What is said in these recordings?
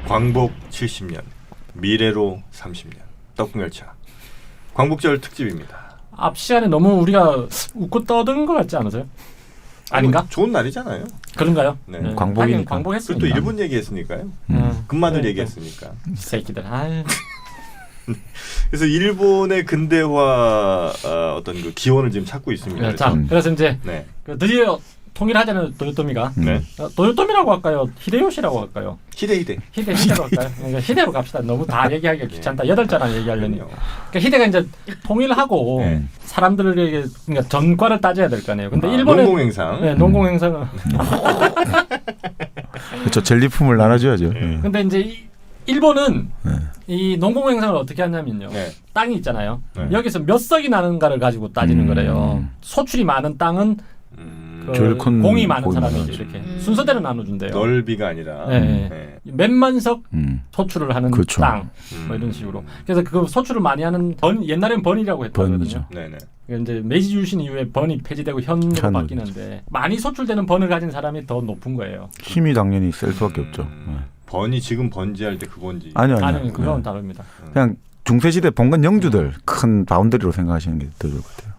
광복 70년, 미래로 30년, 떡국열차 광복절 특집입니다. 앞 시간에 너무 우리가 웃고 떠든 것 같지 않으세요? 아닌가? 좋은 날이잖아요. 그런가요? 네. 광복이니까. 광복했으니까. 또 일본 얘기했으니까요. 금마들 네, 얘기했으니까. 새끼들. 아유. 그래서 일본의 근대화 어떤 그 기원을 지금 찾고 있습니다. 네, 자, 그래서 이제 네. 그 드디어 통일하자는 도요토미가 네. 도요토미라고 할까요? 히데요시라고 할까요? 히데히데. 히데로 할까요? 그러니까 히데로 갑시다. 너무 다 얘기하기가 귀찮다. 8자나 얘기하려니. 그럼요. 그러니까 히데가 이제 통일하고 네. 사람들에게 그러니까 전과를 따져야 될 거 아니에요. 근데 아, 일본의 농공행상. 네, 농공행상은 그렇죠. 전리품을 나눠줘야죠. 네. 근데 이제 일본은 네. 이 농공행상을 어떻게 하냐면요. 네. 땅이 있잖아요. 네. 여기서 몇 석이 나는가를 가지고 따지는 거래요. 소출이 많은 땅은 그 제일 큰 공이 많은 공이 사람이지 많아요. 이렇게 순서대로 나눠준대요. 넓이가 아니라. 네. 네. 몇만 석 음. 소출을 하는 그렇죠. 땅, 뭐 이런 식으로. 그래서 그 소출을 많이 하는 옛날엔 번이라고 했거든요. 번이죠. 네네. 이제 메이지 유신 이후에 번이 폐지되고 현으로 현으로 바뀌는데 많이 소출되는 번을 가진 사람이 더 높은 거예요. 힘이 당연히 셀 수밖에 없죠. 번이 지금 번지할 때 그 번지. 아니요. 아니 그건 네. 다릅니다. 그냥 중세시대 봉건 영주들 큰 바운더리로 생각하시는 게 더 좋을 것 같아요.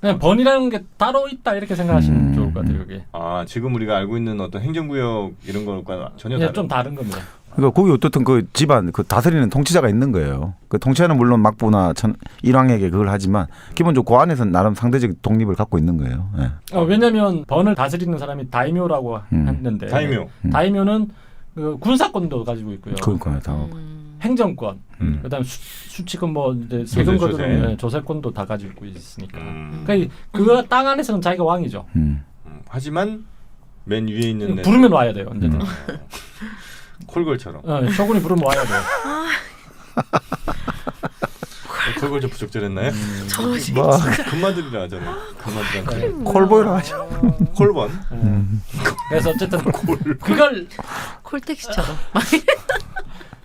그냥 번이라는 게 따로 있다 이렇게 생각하시면 좋을 것 같아요. 그게 아 지금 우리가 알고 있는 어떤 행정구역 이런 것과 전혀 예, 다른. 좀 다른 겁니다. 그러니까 거기 어떻든 그 집안 그 다스리는 통치자가 있는 거예요. 그 통치자는 물론 막부나 일왕에게 그걸 하지만 기본적으로 그 안에서 나름 상대적 독립을 갖고 있는 거예요. 네. 왜냐하면 번을 다스리는 사람이 다이묘라고 했는데 다이묘. 다이묘는 그 군사권도 가지고 있고요. 그러니까 다 행정권, 그다음 수치권 뭐 이제 세금 거두는 조세권도 다 가지고 있으니까. 그러니까 그 땅 안에서는 자기가 왕이죠. 하지만 맨 위에 있는 데는 부르면 와야 돼요. 언제든. 콜걸처럼. 쇼군이 부르면 와야 돼요. 콜걸 좀 부적절했나요? 뭐 금마들이라 하잖아요. 금마들한테. 콜보이라 하죠. 콜번. 그래서 어쨌든 그걸 콜택시처럼.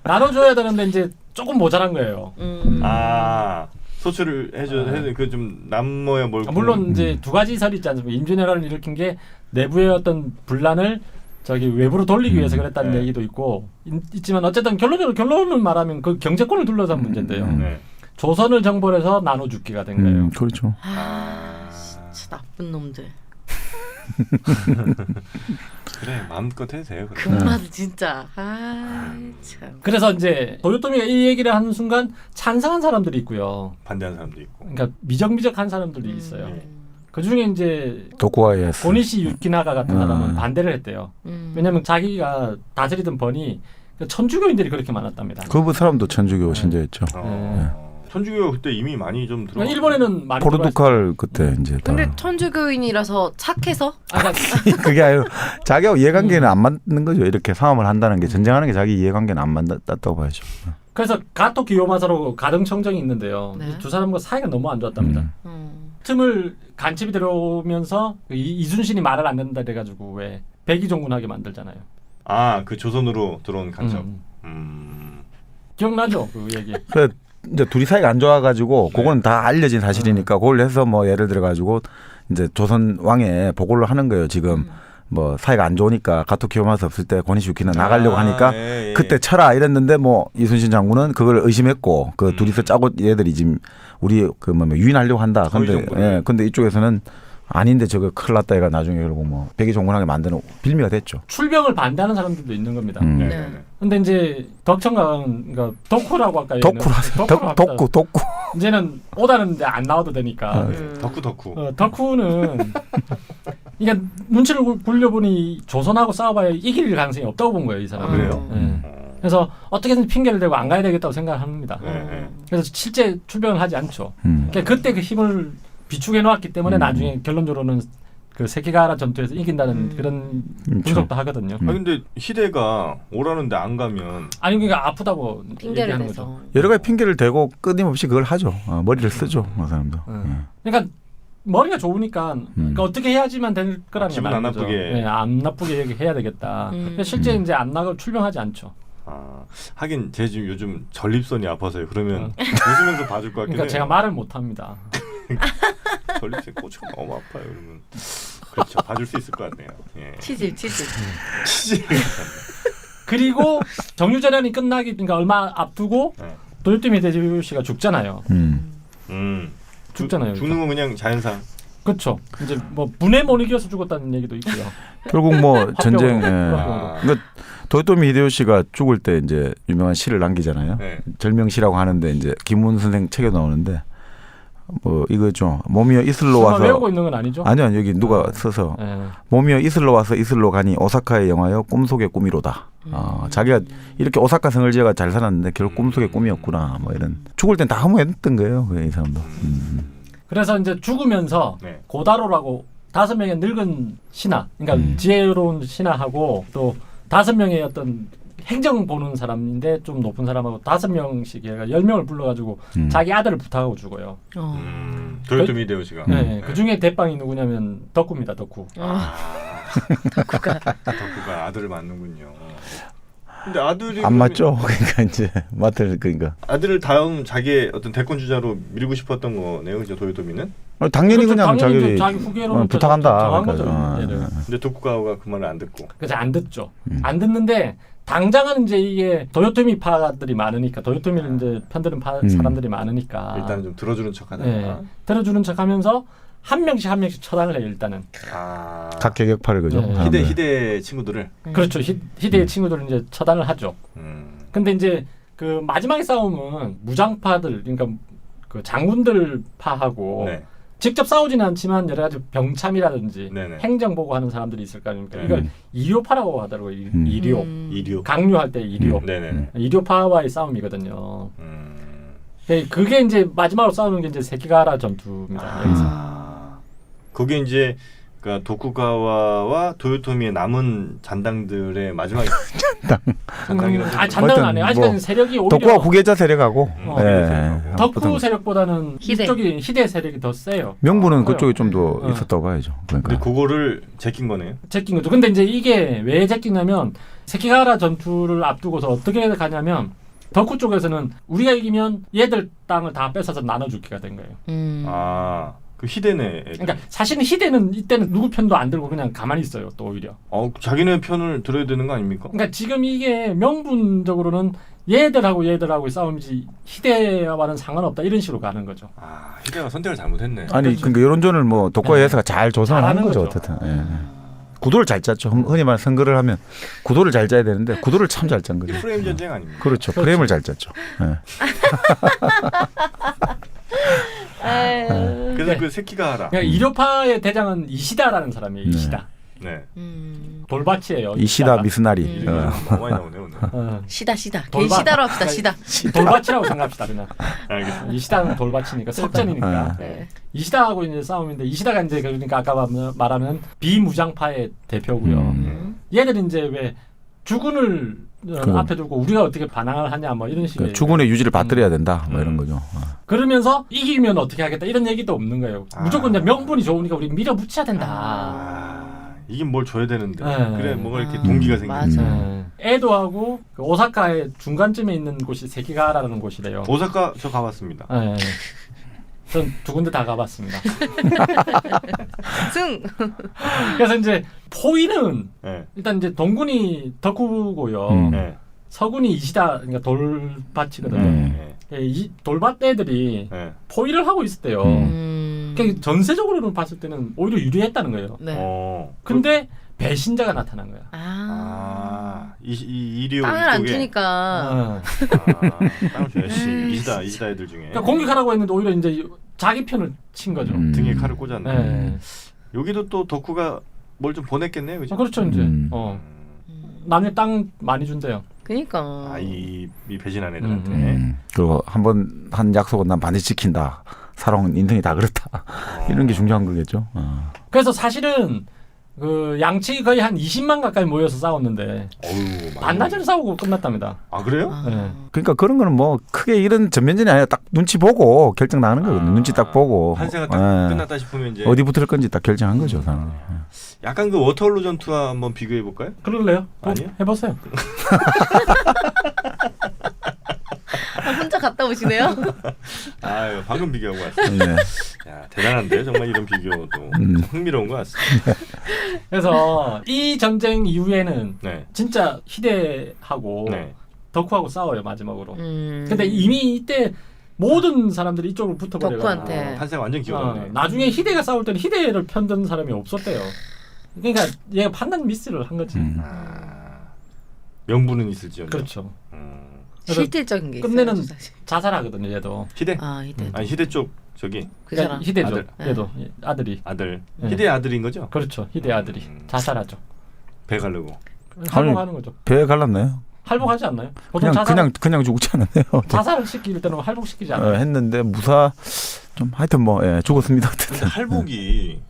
나눠줘야 되는데 이제 조금 모자란 거예요. 아 소출을 해줘 그 좀 남모야 뭘. 물론 이제 두 가지 설이 있지 않습니까? 임진왜란을 일으킨 게 내부의 어떤 분란을 저기 외부로 돌리기 위해서 그랬다는 네. 얘기도 있고 있지만 어쨌든 결론을 말하면 그 경제권을 둘러싼 문제인데요. 네. 조선을 정벌해서 나눠주기가 된 거예요. 그렇죠. 진짜 나쁜 놈들. 그래 마음껏 해도 돼요. 그래. 금마들 진짜. 참. 그래서 이제 도요토미가 이 얘기를 하는 순간 찬성한 사람들이 있고요. 반대하는 사람도 있고. 그러니까 미적미적한 사람들이 있어요. 그 중에 이제 도쿠와이에스. 고니시 유키나가 같은 사람은 반대를 했대요. 왜냐하면 자기가 다스리던 번이 천주교인들이 그렇게 많았답니다. 그 사람도 천주교 신자였죠. 천주교 그때 이미 많이 좀 들어. 일본에는 많이 포르투갈 그때 이제 다. 근데 천주교인이라서 착해서 그게 아니라 자기하고 이해관계는 안 맞는 거죠. 이렇게 싸움을 한다는 게 전쟁하는 게 자기 이해관계는 안 맞다고 봐야죠. 그래서 가토 기요마사로 가등청정이 있는데요. 네. 이 두 사람과 사이가 너무 안 좋았답니다. 틈을 간첩이 들어오면서 이순신이 말을 안 듣는다 그래가지고 왜 백의종군하게 만들잖아요. 아그 조선으로 들어온 간첩. 기억나죠 그 얘기. 그래 이제 둘이 사이가 안 좋아가지고 그건 다 알려진 사실이니까 그걸 해서 뭐 예를 들어가지고 이제 조선 왕에 보고를 하는 거예요. 지금 뭐 사이가 안 좋으니까 가토 키요마사 없을 때 고니시 유키나 나가려고 하니까 그때 쳐라 이랬는데 뭐 이순신 장군은 그걸 의심했고 그 둘이서 짜고 얘들이 지금 우리 그 뭐 유인하려고 한다. 근데 근데 이쪽에서는 아닌데 저거 큰일 났다 해가 나중에 결국 뭐 백의종군하게 만드는 빌미가 됐죠. 출병을 반대하는 사람들도 있는 겁니다. 네. 근데 이제 덕청강 그러니까 덕후라고 할까요? 덕후. 이제는 오다는데 안 나와도 되니까. 덕후. 덕후는 이게 눈치를 굴려보니 조선하고 싸워봐야 이길 가능성이 없다고 본 거예요, 이 사람은. 그래요? 그래서 어떻게든 핑계를 대고 안 가야 되겠다고 생각합니다. 네. 그래서 실제 출병을 하지 않죠. 그러니까 그때 그 힘을 비축해 놓았기 때문에 나중에 결론적으로는 그 세키가라 전투에서 이긴다는 그런 분석도 하거든요. 근데 히데가 오라는데 안 가면 아니 그러니까 아프다고 핑계를 얘기하는 대서. 거죠. 여러 가지 핑계를 대고 끊임없이 그걸 하죠. 머리를 쓰죠. 그 사람도. 그러니까 머리가 좋으니까 그러니까 어떻게 해야지만 될 거라는 기분 게 안 말이죠. 나쁘게. 네, 안 나쁘게 얘기해야 되겠다. 근데 실제 이제 안 나가 출병하지 않죠. 하긴 제 지금 요즘 전립선이 아파서요. 그러면 웃으면서 봐줄 것 같긴 그러니까 해요. 제가 말을 못 합니다. 전립선 꼬치가 너무 아파요. 그러면 그렇죠. 봐줄 수 있을 것 같네요. 예. 치질. 치질. 그리고 정유재란이 끝나기 그러니까 얼마 앞두고 네. 도요토미 히데요시가 죽잖아요. 죽잖아요. 죽는 건 그냥 자연상. 그렇죠. 이제 뭐 분에 못 이겨서 죽었다는 얘기도 있고요. 결국 뭐 전쟁. 아. 그러니까 도요토미 히데요시가 죽을 때 이제 유명한 시를 남기잖아요. 네. 절명시라고 하는데 이제 김훈 선생 책에 나오는데 뭐 이거죠. 몸이여 이슬로 설마 와서 외우고 있는 건 아니죠? 아니요 여기 누가 써서 예. 몸이여 이슬로 와서 이슬로 가니 오사카의 영화여 꿈속의 꿈이로다. 자기가 이렇게 오사카 성을 지어가 잘 살았는데 결국 꿈속의 꿈이었구나. 뭐 이런 죽을 땐 다 허무했던 거예요. 이 사람도. 그래서 이제 죽으면서 네. 고다로라고 5명의 늙은 신하, 그러니까 음. 지혜로운 신하하고 또 5명의 어떤 행정 보는 사람인데 좀 높은 사람하고 5명씩 얘가 10명을 불러가지고 자기 아들을 부탁하고 죽어요. 도요토미 히데요시가. 네. 그 중에 대빵이 누구냐면 덕구입니다. 덕구. 덕후가 아들을 낳는군요. 근데 아들이 안 맞죠. 그러니까 이제 맡을 그러니까 아들을 다음 자기의 어떤 대권 주자로 밀고 싶었던 거네요, 그죠 도요토미는? 당연히 그렇죠. 그냥 당연히 자기, 자기 후계로 부탁한다. 정한 그러니까. 거죠. 얘를. 근데 도쿠가와가 그 말을 안 듣고. 그래서 안 듣죠. 안 듣는데 당장은 이제 이게 도요토미 파들이 많으니까 도요토미를 이제 편드는 사람들이 많으니까 일단은 좀 들어주는 척하다가. 네. 들어주는 척하면서 한 명씩 처단을 해요. 일단은. 아. 각 계격파를 그죠. 네. 사람들. 히데 친구들을. 그렇죠. 히데의 친구들은 이제 처단을 하죠. 근데 이제 그 마지막에 싸움은 무장파들 그러니까 그 장군들 파하고 네. 직접 싸우지는 않지만 여러 가지 병참이라든지 네네. 행정 보고하는 사람들이 있을 거 아닙니까? 네. 이걸 이료파라고 하더라고요. 이료. 이류. 강요할 때 이료. 네네. 이료파와의 싸움이거든요. 그게 이제 마지막으로 싸우는 게 이제 세키가하라 전투입니다. 여기서. 그게 이제 그러니까 도쿠가와와 도요토미의 남은 잔당들의 마지막 잔당이라고. 잔당은 안 해요. 아직까지 뭐 세력이 오히려 덕구와 후계자 세력하고 네. 덕후 세력보다는 히데. 이쪽이 히데 세력이 더 세요. 명분은 커요. 그쪽이 좀 더 어. 있었다고 봐야죠. 근데 그러니까 그거를 제낀 거네요. 제낀 거죠. 근데 이제 이게 왜 제끼냐면 세키가하라 전투를 앞두고서 어떻게 가냐면 덕후 쪽에서는 우리가 이기면 얘들 땅을 다 뺏어서 나눠주기가 된 거예요. 아, 그 히데네. 애들. 그러니까 사실은 히데는 이때는 누구 편도 안 들고 그냥 가만히 있어요. 또 오히려. 자기네 편을 들어야 되는 거 아닙니까? 그러니까 지금 이게 명분적으로는 얘들하고 싸움이지 히데와는 상관없다 이런 식으로 가는 거죠. 아, 히데가 선택을 잘못했네. 아니 그러니까 여론전을 뭐 덕구와 네. 예사가 잘 조성하는 잘하는 거죠. 거죠. 어쨌든. 예. 구도를 잘 짰죠. 흔히 말해 선거를 하면 구도를 잘 짜야 되는데 구도를 참 잘 짠 거죠. 프레임 전쟁 아닙니까? 그렇죠. 프레임을 잘 짰죠. 예. 그래서 네. 그 세키가하라. 그러니까 이료파의 대장은 이시다라는 사람이에요. 이시다. 네. 돌밭이에요. 이시다 미스나리. 이름이 너무 많이 나오네 오늘. 시다. 돌발. 걔 시다로 합시다. 시다. 돌밭이라고 생각합시다 그냥. 알겠습니다. 이시다는 돌밭이니까 석전이니까. 네. 이시다하고 이제 싸움인데 이시다가 이제 그러니까 아까 말하는 비무장파의 대표고요. 얘들은 이제 왜 주군을 앞에 두고 우리가 어떻게 반항을 하냐 뭐 이런 식의 그러니까 주군의 유지를 받들어야 된다. 뭐 이런 거죠. 그러면서 이기면 어떻게 하겠다 이런 얘기도 없는 거예요. 무조건 이제 명분이 좋으니까 우리 밀어붙여야 된다. 이긴 뭘 줘야 되는데. 네. 그래 뭔가 이렇게 동기가 생기는. 맞아. 에도하고 그 오사카의 중간쯤에 있는 곳이 세키가하라는 곳이래요. 오사카 저 가봤습니다. 네. 전 두 군데 다 가봤습니다. 승. 그래서 이제 포위는 네. 일단 이제 동군이 덕후고요. 네. 서군이 이시다 그러니까 돌밭이거든요. 네. 이 돌밭 애들이 네. 포위를 하고 있었대요. 그러니까 전세적으로는 봤을 때는 오히려 유리했다는 거예요. 네. 근데 배신자가 나타난 거야. 이류 땅을 안 쪽에 어. 주니까. 땅을 줘야지. 이시다 애들 중에 그러니까 공격하라고 했는데 오히려 이제 자기 편을 친 거죠. 등에 칼을 꽂았네. 네. 여기도 또 덕후가 뭘 좀 보냈겠네요, 그죠? 그렇죠 이제. 음. 남의 땅 많이 준대요. 그니까. 이 배신한 애들한테. 그리고 한번 한 약속은 난 반드시 지킨다. 사랑은 인생이 다 그렇다. 이런 게 중요한 거겠죠. 그래서 사실은 그 양측이 거의 한 20만 가까이 모여서 싸웠는데 어우, 반나절 싸우고 끝났답니다. 아 그래요? 네. 그러니까 그런 거는 뭐 크게 이런 전면전이 아니라 딱 눈치 보고 결정 나는 거거든요. 눈치 딱 보고 한세가 딱 끝났다 싶으면 이제 어디 붙을 건지 딱 결정한 거죠. 사람들이. 약간 그 워터홀로 전투와 한번 비교해 볼까요? 그럴래요? 아니요. 해보세요. 혼자 갔다 오시네요. 아유, 방금 비교하고 왔어요. 네. 야, 대단한데요. 정말 이런 비교도 참 흥미로운 것 같습니다. 그래서 이 전쟁 이후에는 네. 진짜 희대하고 네. 덕후하고 싸워요 마지막으로. 음. 근데 이미 이때 모든 사람들이 이쪽으로 붙어버려가지고 덕후한테. 판세가 완전 기울었네. 나중에 희대가 싸울 때는 희대를 편드는 사람이 없었대요. 그러니까 얘가 판단 미스를 한 거지. 아, 명분은 있을지언정. 그렇죠. 그래서 실질적인 게 끝내는 있어요, 사실. 자살하거든요 얘도. 희대? 아 희대. 아니 희대 쪽 저기 그 그러니까 사람. 희대죠. 아들. 얘도 아들이. 아들. 네. 희대 아들인 거죠? 그렇죠. 희대 아들이 자살하죠. 배 가르고. 할복하는 거죠. 배에 갈랐나요? 할복하지 않나요? 보통 자살, 그냥 죽지 않았네요. 자살을 시킬 때는 할복시키지 않아요. 했는데 무사 좀 하여튼 뭐 죽었습니다. 근데 어쨌든. 할복이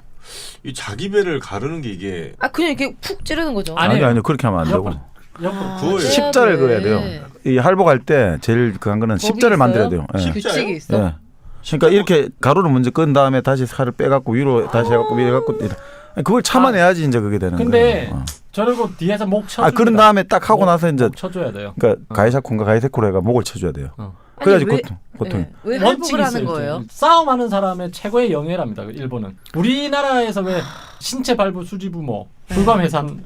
이 자기 배를 가르는 게 이게 아 그냥 이렇게 푹 찌르는 거죠. 아니에요. 아니요 그렇게 하면 안 되고 옆으로. 옆으로. 그걸 십자를 그어야 돼요. 이 할복할 때 제일 그한 거는 법이 십자를 만들어야 있어요? 돼요. 예. 십자요? 규칙이 있어. 예. 그러니까 이렇게 가로를 먼저 끈 다음에 다시 살을 빼갖고 위로 다시 해갖고 위로 해갖고 그걸 참아내야지 이제 그게 되는 근데 거예요. 저러고 뒤에서 목 쳐줍니다. 그런 다음에 딱 하고 나서 이제 목 쳐줘야 돼요. 그러니까 가이사콘과 가이세코레가 목을 쳐줘야 돼요. 아니, 그래야지 왜- 고통이. 네. 왜 원칙이 할복을 하는 있어요, 거예요? 이렇게. 싸움하는 사람의 최고의 영예랍니다. 일본은. 우리나라에서 왜 신체 발부 수지부모 불밤 해산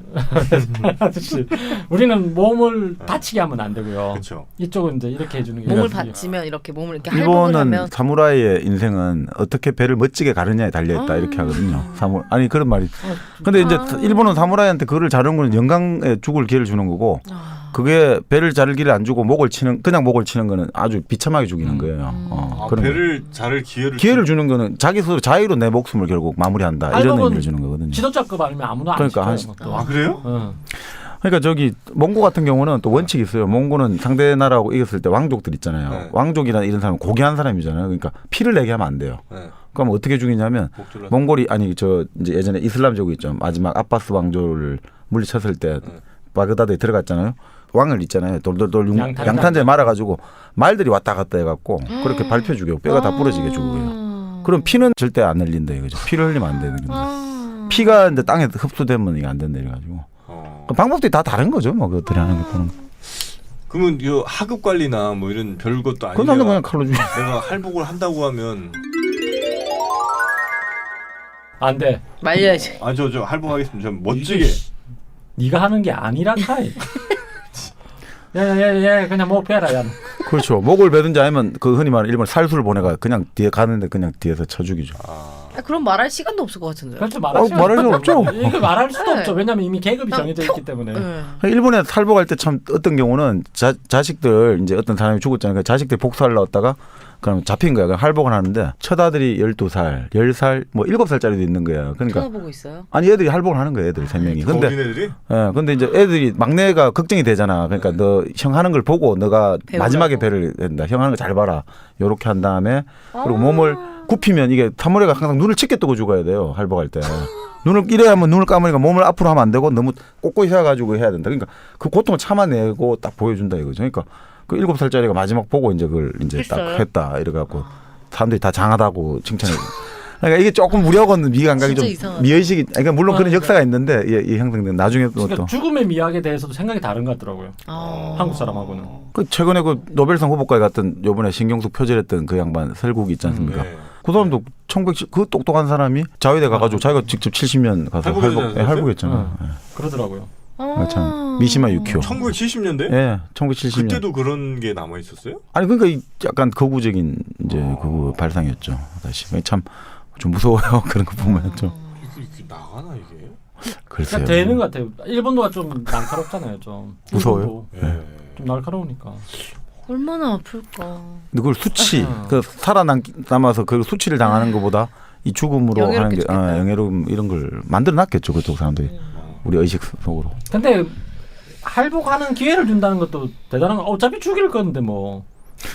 하듯이 우리는 몸을 다치게 하면 안 되고요. 그렇죠. 이쪽은 이제 이렇게 해주는 게 몸을 그게- 받치면 이렇게 몸을 이렇게 할복을 일본은 하면 사무라이의 인생은 어떻게 배를 멋지게 가르냐에 달려있다 이렇게 하거든요. 아니 그런 말이. 근데 이제 일본은 사무라이한테 그거를 자르는 거는 영광에 죽을 기회를 주는 거고 그게 배를 자를 기회를 안 주고 그냥 목을 치는 거는 아주 비참하게 죽이는 거예요. 아, 그런 배를 자를 기회를 주는 거는 자기 스스로 자유로 내 목숨을 결국 마무리한다 이런 할복은 의미를 주는 거거든요. 지도자급 아니면 아무나 안 그러니까 시켜요. 그것도. 아 그래요? 응. 그러니까 저기 몽고 같은 경우는 또 원칙이 있어요. 몽고는 상대 나라하고 이겼을 때 왕족들 있잖아요. 네. 왕족이나 이런 사람은 고귀한 사람이잖아요. 그러니까 피를 내게 하면 안 돼요. 네. 그럼 어떻게 죽이냐면 목 졸라. 몽골이 아니 저 이제 예전에 이슬람 제국 있죠. 마지막 아바스 왕조를 물리쳤을 때 네. 바그다드에 들어갔잖아요. 왕을 있잖아요. 돌돌돌 양탄자. 양탄자에 말아가지고 말들이 왔다 갔다 해갖고 그렇게 밟혀 죽여 뼈가 다 부러지게 죽어요. 그럼 피는 절대 안 흘린다 이거죠. 피를 흘리면 안 되는 건데 피가 이제 땅에 흡수되면 이게 안 된다 이래가지고 그 방법들이 다 다른 거죠. 뭐 그것들이 하는 게 보는. 그러면 이 하급 관리나 뭐 이런 별 것도 그건 아니고 그냥 칼로 죽여. 내가 할복을 한다고 하면 안 돼. 말려야지. 저 할복하겠습니다. 좀 멋지게. 네가 하는 게 아니라 카이. 야야야 그냥 목 빼라 야. 그렇죠. 목을 베든지 아니면 그 흔히 말하는 일본 살수를 보내가 그냥 뒤에 가는데 그냥 뒤에서 쳐 죽이죠. 그럼 말할 시간도 없을 것 같은데요. 그렇죠. 말할 말할 수 없죠. 이거 말할 수도 네. 없죠. 왜냐면 이미 계급이 그냥 정해져 있기 때문에. 네. 일본에 살복할 때 참 어떤 경우는 자식들 이제 어떤 사람이 죽었잖아요. 그 자식들 복수하려 넣었다가 그럼 잡힌 거야. 그럼 할복을 하는데 첫 아들이 12살, 10살, 뭐 7살짜리도 있는 거야. 그러니까 쳐다보고 있어요. 아니 애들이 할복을 하는 거예요. 애들이 3명이. 근데 어린애들이? 근데 이제 애들이 막내가 걱정이 되잖아. 그러니까 너 형 하는 걸 보고 너가 배우라고. 마지막에 배를 한다. 형 하는 거 잘 봐라. 요렇게 한 다음에 그리고 아. 몸을 굽히면 이게 사무라이가 항상 눈을 짙게 뜨고 죽어야 돼요. 할복할 때. 눈을 이래야 하면 눈을 감으니까 몸을 앞으로 하면 안 되고 너무 꼿꼿이 해가지고 해야 된다. 그러니까 그 고통을 참아내고 딱 보여준다 이거죠. 그러니까 그 7살짜리가 마지막 보고 이제 그걸 이제 딱 했어요? 했다. 이래갖고 사람들이 다 장하다고 칭찬해. 그러니까 이게 조금 우려하고는 미감각이 진짜 좀 이상하다. 미의식이 그러니까 물론 그런 네. 역사가 있는데 이 형성된 나중에 또 그러니까 죽음의 미학에 대해서도 생각이 다른 것 같더라고요. 한국 사람하고는. 그 최근에 그 노벨상 후보까지 갔던 요번에 신경숙 표절했던 그 양반 설국이 있지 않습니까? 네. 그 사람도 1910, 그 똑똑한 사람이 자위대 가가지고 자기가 직접 70년 가서 할복했지 할복했잖아요. 그러더라고요. 참 미시마 유키오. 1970년대? 예, 1970년. 그때도 그런 게 남아 있었어요? 아니 그러니까 약간 거구적인 이제 그 발상이었죠. 다시 참 좀 무서워요. 그런 거 보면 좀 이게 나가나 이게? 글쎄요. 그러니까 되는 것 같아요. 일본도가 좀 날카롭잖아요. 좀. 무서워요? 일본도 예. 좀 날카로우니까. 얼마나 아플까. 근데 그걸 수치, 아. 그 살아남아서 그 수치를 당하는 것보다 이 죽음으로 하는 영예롭게 게 죽겠다. 영예로움 이런 걸 만들어 놨겠죠. 그쪽 사람들이 우리 의식 속으로. 근데 할복하는 기회를 준다는 것도 대단한 거. 어차피 죽일 건데 뭐.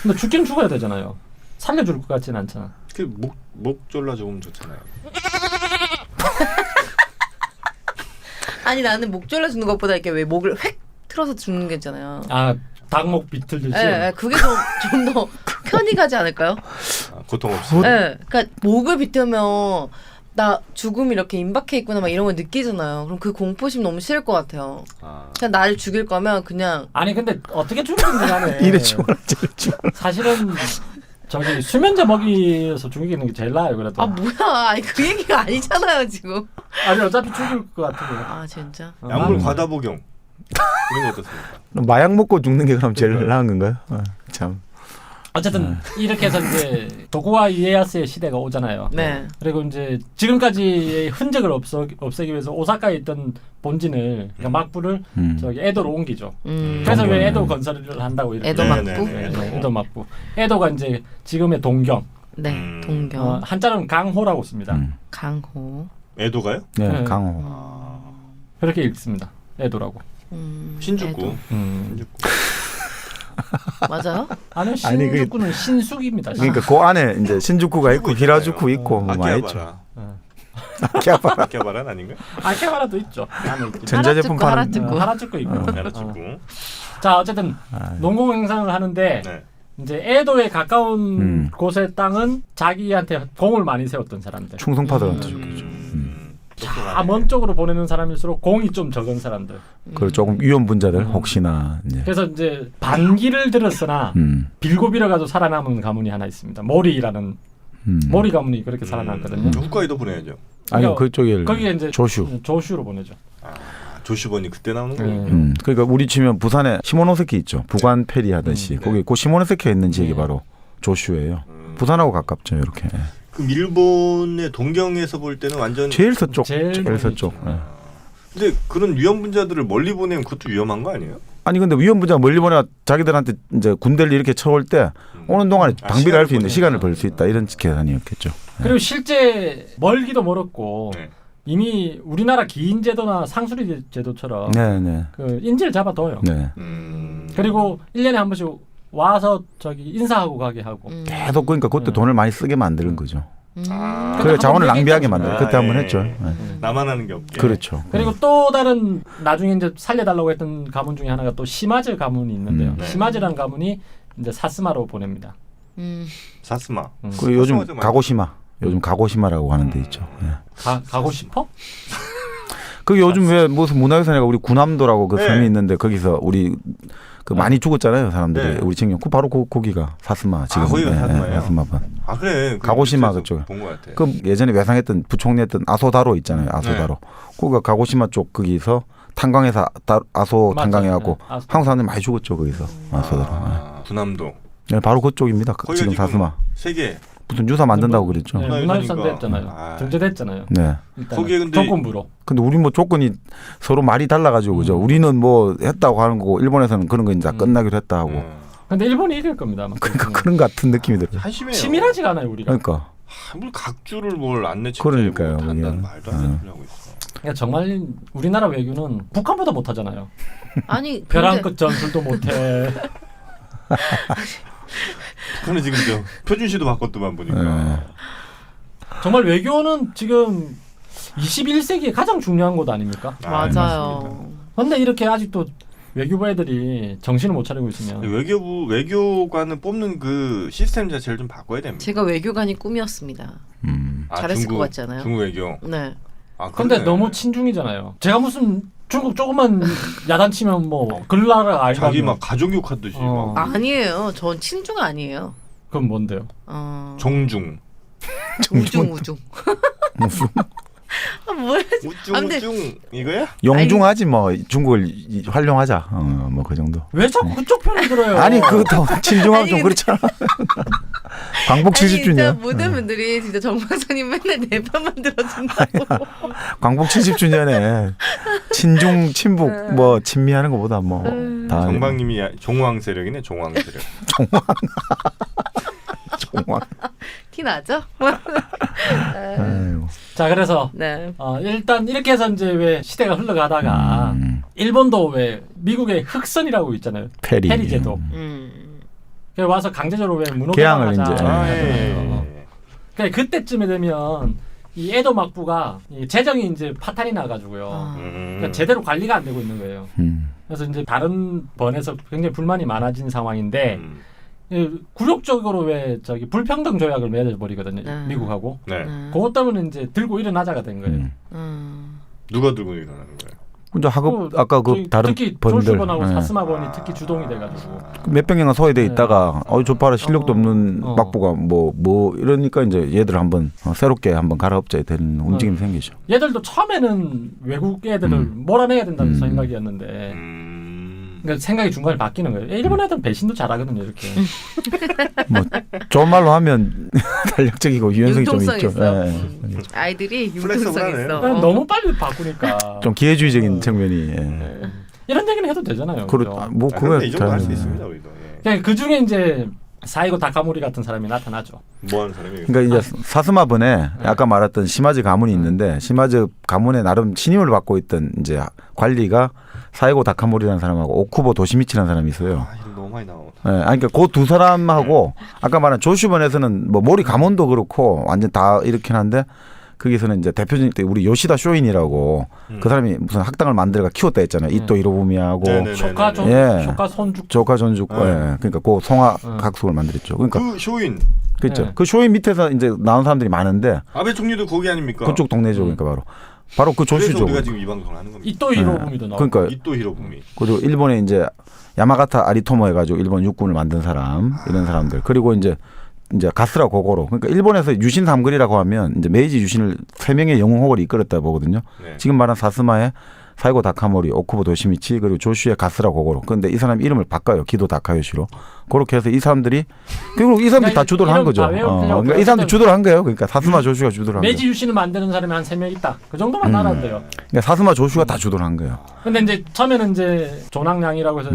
근데 죽긴 죽어야 되잖아요. 살려줄 것 같지는 않잖아. 목 졸라 죽으면 좋잖아요. 아니 나는 목 졸라 주는 것보다 이렇게 왜 목을 획 틀어서 죽는 게 있잖아요. 아 닭목 비틀듯이. 예, 그게 좀 더 편히 가지 않을까요? 고통 없이. 예, 그러니까 목을 비틀면 나 죽음이 이렇게 임박해 있구나 막 이런 걸 느끼잖아요. 그럼 그 공포심 너무 싫을 것 같아요. 그냥 나를 죽일 거면 그냥 아니 근데 어떻게 죽이는지 간에 이래 죽어라 저래 죽어라. 사실은 저기 수면제 먹이에서 죽이는 게 제일 나아요. 그래도. 아 뭐야? 아니 그 얘기가 아니잖아요 지금. 아니 어차피 죽일 것 같은데. 아 진짜. 약물 과다 복용 이런 거 어떻습니까? 마약 먹고 죽는 게 그럼 제일 나은 건가요? 참. 어쨌든 이렇게 해서 이제 도쿠가와 이에야스의 시대가 오잖아요. 네. 그리고 이제 지금까지의 흔적을 없애기 위해서 오사카에 있던 본진을 그러니까 막부를 저기 에도로 옮기죠. 그래서 왜 에도 건설을 한다고 이렇게. 에도 막부? 네, 에도 막부. 에도가 이제 지금의 동경. 네. 동경. 한자는 강호라고 씁니다. 강호. 에도가요? 네, 네. 강호. 그렇게 읽습니다. 에도라고. 신주쿠. 에도. 신주쿠. 맞아요? 아니 아니, 그- 신주쿠는 신숙입니다. 그러니까 그 안에 이제 신주쿠가 있고 히라주쿠 있고 뭐 많이 있죠. 아키하바라. 아키하바라. 아키하바라는 아닌가? 아케바라도 있죠. 안에 있긴. 전자제품 파는 하라주쿠. 하라주쿠 있고. 알아주고. 자 어쨌든 아, 농공 행상을 하는데 네. 이제 에도에 가까운 곳의 땅은 자기한테 공을 많이 세웠던 사람들. 충성파들한테 좋겠죠. 먼 쪽으로 보내는 사람일수록 공이 좀 적은 사람들. 그리고 조금 위험 분자들 혹시나 이제. 그래서 이제 반기를 들었으나 빌고 빌어가지고 살아남은 가문이 하나 있습니다. 모리라는 모리 가문이 그렇게 살아남거든요. 홋카이도 보내야죠. 아니 그러니까 그쪽에 거기에 이제 조슈. 조슈로 보내죠. 조슈번이 그때 나오는 네. 거예요. 그러니까 우리 치면 부산에 시모노세키 있죠. 부관 페리 하듯이 거기 그 시모노세키가 있는 지역이 바로 조슈예요. 부산하고 가깝죠. 이렇게. 그럼 일본의 동경에서 볼 때는 완전 제일 서쪽. 제일 제일 서쪽. 예. 근데 그런 위험 분자들을 멀리 보내면 그것도 위험한 거 아니에요? 아니 근데 위험 분자가 멀리 보내 자기들한테 이제 군대를 이렇게 쳐올 때 오는 동안에 방비를 할 수 있는 시간을 벌 수 있다 이런 계산이었겠죠. 그리고 실제 멀기도 멀었고 네. 이미 우리나라 기인 제도나 상수리 제도처럼 네네. 그 인지를 잡아둬요. 네. 그리고 1년에 한 번씩 와서 저기 인사하고 가게 하고. 계속 그러니까 그때 돈을 많이 쓰게 만드는 거죠. 아, 그래 자원을 한번 낭비하게 얘기했죠. 만들어. 아, 그때 한번 예. 했죠. 네. 나만 하는 게 없게. 그렇죠. 그리고 또 다른 나중에 이제 살려달라고 했던 가문 중에 하나가 또 시마즈 가문이 있는데요. 네. 시마즈라는 가문이 이제 사스마로 보냅니다. 사스마. 그리고 요즘 사스마죠, 가고시마. 요즘 가고시마라고 하는 데 있죠. 예. 가고 싶어? 그 요즘 왜 무슨 문화유산이가 우리 구남도라고 그 네. 섬이 있는데 거기서 우리 그 많이 죽었잖아요 사람들이. 네. 우리 친구 그 바로 그 거기가 사스마 지금. 거기가 사스마예요? 사스마반. 아 그래. 가고시마 그쪽에. 본것 같아. 그 예전에 외상했던 부총리했던 아소다로 있잖아요. 아소다로. 거기가 가고시마 쪽 거기서 탄광에서 아소 맞아요. 탄광해갖고 네. 아소. 한국 사람들 많이 죽었죠 거기서 아소다로. 부남도. 네, 바로 그쪽입니다. 거기가 지금 사스마. 세계. 무슨 유사 만든다고 그랬죠. 네, 문화유산이니까. 문화유산 됐잖아요. 아. 등재됐잖아요. 네. 거기에 근데 조건부로. 근데 우리 뭐 조건이 서로 말이 달라가지고 그죠. 우리는 뭐 했다고 하는 거고 일본에서는 그런 거 이제 다 끝나기로 했다 하고. 근데 일본이 이길 겁니다. 아마. 그러니까 그런 같은 느낌이 들어요. 한심해요. 치밀하지가 않아요 우리가. 그러니까 뭘 각주를 뭘 안내 그러니까요, 한다는 그게. 말도 안 되는 소리 하고 있어. 그러니까 정말 우리나라 외교는 북한보다 못하잖아요. 아니 벼랑 근데 끝 전술도 못해. 북한은 지금 저 표준시도 바꿨더만 보니까. 네. 정말 외교는 지금 21세기에 가장 중요한 것 아닙니까? 맞아요. 근데 이렇게 아직도 외교부 애들이 정신을 못 차리고 있으면 외교관을 뽑는 그 시스템 자체를 좀 바꿔야 됩니다. 제가 외교관이 꿈이었습니다. 잘했을 것 같지 않아요? 중국 외교. 네. 아, 근데 그러네. 너무 친중이잖아요. 제가 무슨 중국 조금만 야단치면 뭐 글나라 아이가 자기 막 가족 욕하듯이 어. 막 아니에요. 전 친중 아니에요. 그건 뭔데요? 정중. 우중. 아 뭐야? 우중 아, 근데- 우중 이거야? 영중하지 뭐 중국을 활용하자. 뭐 그 정도. 왜 자꾸 그쪽 편을 들어요? 아니 그것도 친중하면 아니, 좀 근데- 그렇잖아. 광복 아니 진짜 70주년. 모든 분들이 진짜 정 박사님 맨날 내 편만 들어준다고. 광복 70주년에 친중 친북 뭐 친미하는 것보다 뭐 다 정방님이 종황 세력이네 종황 세력. 정말. 티 나죠? 아이고. 자 그래서 네. 일단 이렇게 해서 이제 왜 시대가 흘러가다가 일본도 왜 미국의 흑선이라고 있잖아요. 페리. 페리 제도. 그래서 와서 강제적으로 왜 문호 개항을 개방하자. 이제, 아, 하잖아요. 예. 그러니까 그때쯤에 되면 이 에도 막부가 이 재정이 이제 파탄이 나가지고요. 그러니까 제대로 관리가 안 되고 있는 거예요. 그래서 이제 다른 번에서 굉장히 불만이 많아진 상황인데 예, 굴욕적으로 왜 저기 불평등 조약을 맺어버리거든요. 미국하고. 네. 그것 때문에 이제 들고 일어나자가 된 거예요. 누가 들고 일어나는 거예요? 이제 학업 아까 그 다른 특히 번들 조슈번하고 사스마번이 특히 주동이 돼가지고 몇백 년간 소외돼 네. 있다가 저 봐라 실력도 없는 어. 막부가 뭐 이러니까 이제 얘들 한번 새롭게 한번 갈아엎자야 되는 움직임이 생기죠. 얘들도 처음에는 외국 애들을 몰아내야 된다는 생각이었는데 그러니까 생각이 중간에 바뀌는 거예요. 일본 애들은 배신도 잘하거든요. 이렇게. 뭐 좋은 말로 하면 탄력적이고 유연성이 좀 융통성 있죠. 있어. 예. 아이들이 플렉서블하네. 융통성 있어. 그냥 너무 빨리 바꾸니까 좀 기회주의적인 측면이. 예. 네. 이런 얘기는 해도 되잖아요. 그렇 뭐 아, 그거 근데 이 정도 할 수 있습니다 우리도. 예. 그 중에 이제 사이고 다카모리 같은 사람이 나타나죠. 뭐 하는 사람이? 그러니까 이제 사스마번에 아까 말했던 시마즈 가문이 있는데 시마즈 가문에 나름 신임을 받고 있던 이제 관리가 사이고 다카모리라는 사람하고 오쿠보 도시미치라는 사람이 있어요. 아, 이름 너무 많이 나오네. 예, 아니, 그러니까 그 두 사람하고 아까 말한 조슈번에서는 뭐 모리 가문도 그렇고 완전 다 이렇긴 한데 거기서는 이제 대표적인 때 우리 요시다 쇼인이라고 그 사람이 무슨 학당을 만들어가 키웠다 했잖아요. 이토 히로부미하고 네네네. 쇼카 존 예. 쇼카 손죽 조카 전죽, 네. 예. 그러니까 그 송화 각속을 만들었죠. 그러니까 그 쇼인 그렇죠. 네. 그 쇼인 밑에서 이제 나온 사람들이 많은데 아베 총리도 거기 아닙니까? 그쪽 동네죠. 그러니까 바로 그 그래서 조슈죠. 우리가 지금 이 방송을 하는 겁니다. 이토 히로부미도 나오고. 그러니까 이토 히로부미. 그리고 일본에 이제 야마가타 아리토모 해가지고 일본 육군을 만든 사람 이런 사람들 그리고 이제 가스라 고고로 그러니까 일본에서 유신 삼거리라고 하면 이제 메이지 유신을 3명의 영웅호를 이끌었다 보거든요. 네. 지금 말한 사스마의 사이고 다카모리, 오쿠보 도시미치 그리고 조슈의 가스라 고고로. 그런데 이 사람 이름을 바꿔요. 기도 다카요시로. 그렇게 해서 이 사람들이 결국 이 사람들이 다 주도를 한 거죠. 그러니까 이 사람들이 주도를 한 거예요. 그러니까 사스마 조슈가 주도를 한 거예요. 메지 유신을 만드는 사람이 한 3명 있다. 그 정도만 알아도 돼요. 그러니까 사스마 조슈가 다 주도를 한 거예요. 근데 이제 처음에는 이제 조낭량이라고 해서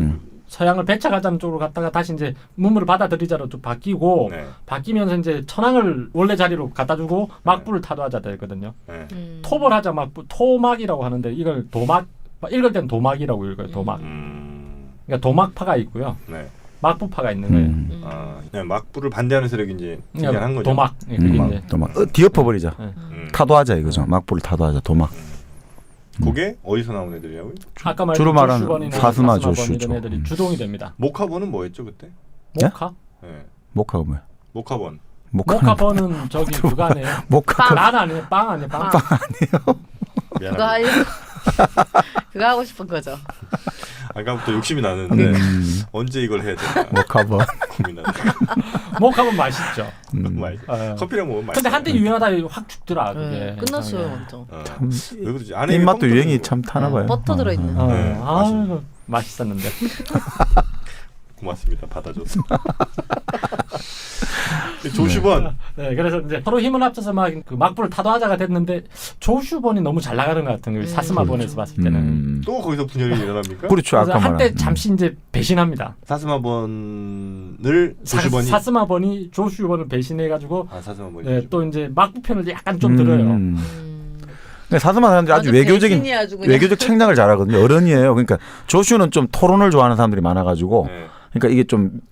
서양을 배척하자는 쪽으로 갔다가 다시 이제 문물을 받아들이자로 좀 바뀌고 네. 바뀌면서 이제 천황을 원래 자리로 갖다 주고 막부를 타도하자 되거든요. 네. 톱을 하자 막부 토막이라고 하는데 이걸 도막 읽을 땐 도막이라고 읽어요. 도막. 그러니까 도막파가 있고요. 네. 막부파가 있는 거예요. 아, 그냥 막부를 반대하는 세력이 이제 등장한 거죠. 도막. 예, 그게 이제 도막. 뒤엎어버리자. 타도하자 이거죠. 막부를 타도하자. 도막. 그게 어디서 나온 애들이라고요? 아까 말한 주로 말하는 조슈번이나 사스마 사스마번 조슈죠. 이런 애들이 주동이 됩니다. 모카본은 뭐였죠 그때? 모카? 네. 모카가 뭐야? 모카본. 모카번은 저기 그거 아니에요? 모카 빵 아니에요? 빵 아니에요? 빵. 그거 미안합니다. 하려고 그거 하고 싶은 거죠. 아까부터 욕심이 나는데 언제 이걸 해야 될까 모카번. 고민하다. 모카번 맛있죠. 맛있어. 커피랑 먹으면 맛있어. 근데 한때 유행하다 확 죽더라 그게. 끝났어요 네. 완전. 왜 그러지? 안에 입맛도 뻥 유행이 뚫린 참 타나 봐요. 버터 들어있는. 네, 아, 맛있었는데. 고맙습니다. 받아줘서. 조슈번. 네, 그래서 이제 서로 힘을 합쳐서 막 그 막부를 타도하자가 됐는데 조슈번이 너무 잘 나가는 것 같은 거예요. 사스마번에서 봤을 때는. 또 거기서 분열이 일어납니까? 그렇죠. 그래서 아까 한때 말한. 잠시 이제 배신합니다. 사스마번을 조슈번이 사스마번이 조슈번을 배신해가지고 사스마번이 네, 또 이제 막부 편을 약간 좀 들어요. 근데 사스마 사람들이 아주 외교적인 배신이 아주 그냥. 외교적 책략을 잘하거든요. 어른이에요. 그러니까 조슈는 좀 토론을 좋아하는 사람들이 많아가지고 네. 그러니까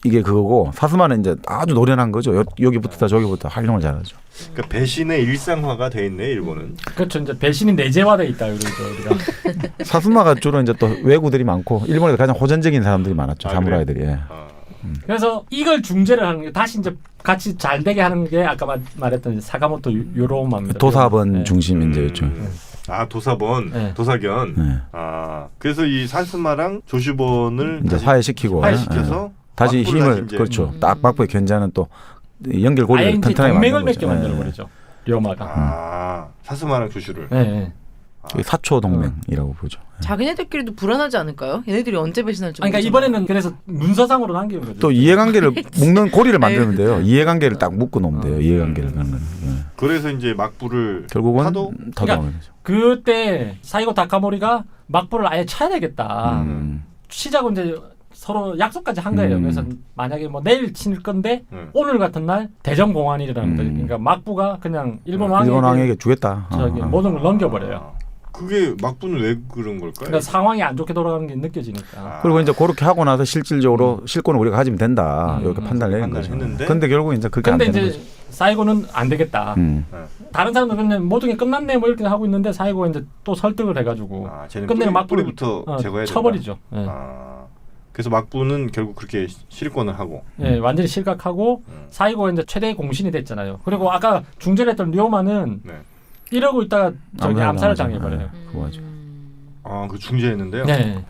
이게 그거고 사스마는 이제 아주 노련한 거죠. 여기부터 저기부터 활용을 잘하죠. 그러니까 배신의 일상화가 돼 있네 일본은. 그렇죠. 이제 배신이 내재화돼 있다 그러죠 우리가. 사스마가 주로 이제 또 왜구들이 많고 일본에서 가장 호전적인 사람들이 많았죠. 아, 사무라이들이. 예. 그래서 이걸 중재를 하는 게 다시 이제 같이 잘 되게 하는 게 아까 말했던 사가모토 요로마입니다. 도사번 네. 중심 문제였죠. 아 도사번, 네. 도사견. 네. 아 그래서 이 사스마랑 조슈번을 이제 다시 화해시키고 화해시켜서 다시 막부를 힘을 다시 이제 그렇죠. 딱 막부에 견제하는 또 연결고리를 아예 이제 튼튼하게 동맹을 만든 맺게 거죠. 만들어 버리죠. 료마가. 아 사스마랑 조슈를. 네. 네. 사초 동맹이라고 보죠. 자기네들끼리도 불안하지 않을까요? 얘네들이 언제 배신할지. 그러니까 모르잖아요. 이번에는 그래서 문서상으로 남긴 거죠. 또 이해관계를 묶는 고리를 만들면 돼요. 이해관계를 딱 묶어 놓으면 돼요. 이해관계를 그런 거는. 예. 그래서 이제 막부를 결국은 타도 타도 그때 사이고 다카모리가 막부를 아예 쳐야 되겠다. 음. 시작은 이제 서로 약속까지 한 거예요. 그래서 만약에 뭐 내일 칠 건데 오늘 같은 날 대전 공환이라는 거예요. 그러니까 막부가 그냥 일본 왕에게 주겠다. 저기 모든 걸 넘겨버려요. 그게 막부는 왜 그런 걸까요? 그러니까 상황이 안 좋게 돌아가는 게 느껴지니까. 그리고 이제 그렇게 하고 나서 실질적으로 실권을 우리가 가지면 된다. 이렇게 판단을 내린 거죠. 판단했는데? 근데 결국 이제 그게 안 근데 되는 이제 거죠. 사이고는 안 되겠다. 다른 사람들은 그냥 모든 게 끝났네 뭐 이렇게 하고 있는데 사이고가 이제 또 설득을 해가지고 쟤는 끝내는 막부를 뿌리부터 제거해야 된다. 쳐버리죠. 네. 그래서 막부는 결국 그렇게 실권을 하고. 예, 완전히 실각하고 4.29가 이제 최대 공신이 됐잖아요. 그리고 아까 중전했던 류호만은 네. 이러고 있다가 저기 암살을 당하죠. 당해버려요. 그거 맞아. 아, 그 중재했는데요. 네.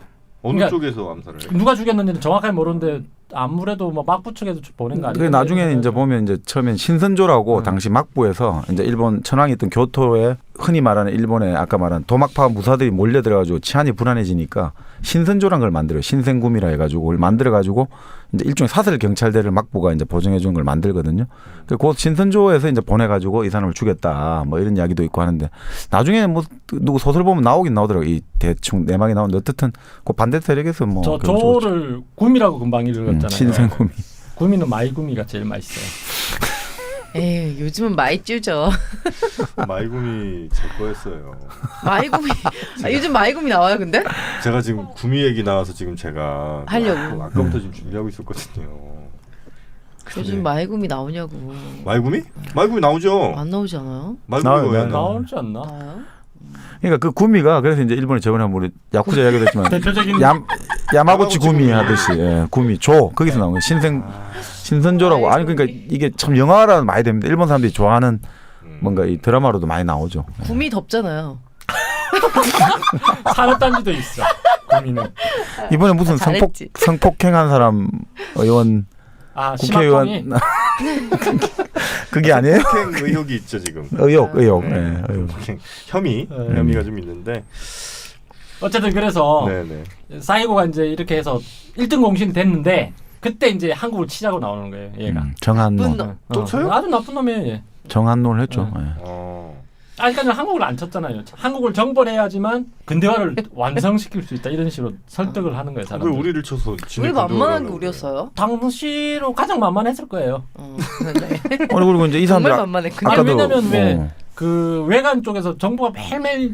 어느 그러니까 쪽에서 암살을 해요? 누가 죽였는지는 정확하게 모르는데 아무래도 뭐 막부 측에서 보낸 거 아니에요? 그 나중에는 이제 보면 이제 처음엔 신선조라고 당시 막부에서 이제 일본 천황이 있던 교토에 흔히 말하는 일본의 아까 말한 도막파 무사들이 몰려들어가지고 치안이 불안해지니까 신선조란 걸 만들어요. 신생구미라 해가지고 그걸 만들어가지고 이제 일종의 사설 경찰대를 막부가 이제 보정해 주는 걸 만들거든요. 그 신선조에서 이제 보내가지고 이 사람을 죽였다 뭐 이런 이야기도 있고 하는데 나중에는 뭐 누구 소설 보면 나오긴 나오더라고. 이 대충 내막이 나오는데 어쨌든 그 반대 세력에서 뭐 저 결국 조를 구미라고 금방 읽었잖아요. 신생구미. 구미는 마이구미가 제일 맛있어요. 에이, 요즘은 마이쭈죠. 마이구미 제 거였어요. 마이구미. 요즘 마이구미 나와요, 근데? 제가 지금 구미 얘기 나와서 지금 제가 하려고. 아까부터 지금 준비하고 있었거든요. 요즘 마이구미 나오냐고. 마이구미? 마이구미 나오죠. 안 나오지 않아요? 마이구미가 왜 안 나와? 나오지 않나? 나와요? 그러니까 그 구미가 그래서 이제 일본에 저번에 우리 야쿠자 이야기도 했지만 대표적인 야마구치 구미 하듯이 구미 조 거기서 나온 거예요. 신선조라고. 아니 그러니까 이게 참 영화라는 많이 됩니다. 일본 사람들이 좋아하는 뭔가 이 드라마로도 많이 나오죠. 구미 덥잖아요. 산업단지도 있어. 구미는. 이번에 무슨 잘했지. 성폭행한 사람 의원 아, 국회의원 심학동이 그게 아니에요? 폭행 의혹이 있죠 지금. 의혹. 네. 네, 의혹. 폭행 혐의가 좀 있는데. 어쨌든 그래서 네네. 사이고가 이제 이렇게 해서 1등 공신이 됐는데 그때 이제 한국을 치자고 나오는 거예요. 얘가. 정한론. 나쁜 놈. 또 쳐요? 아주 나쁜 놈이에요. 얘. 정한론을 했죠. 예. 아직까지는 한국을 안 쳤잖아요. 한국을 정벌해야지만 근대화를 완성시킬 수 있다 이런 식으로 설득을 하는 거예요. 왜 사람들. 우리를 쳐서 왜 만만한 게 우리였어요? 당시로 가장 만만했을 거예요. 네. 아니 그리고 이제 이 정말 사람들 만만해. 아니, 그냥 왜냐면 왜 그 외관 쪽에서 정부가 매일매일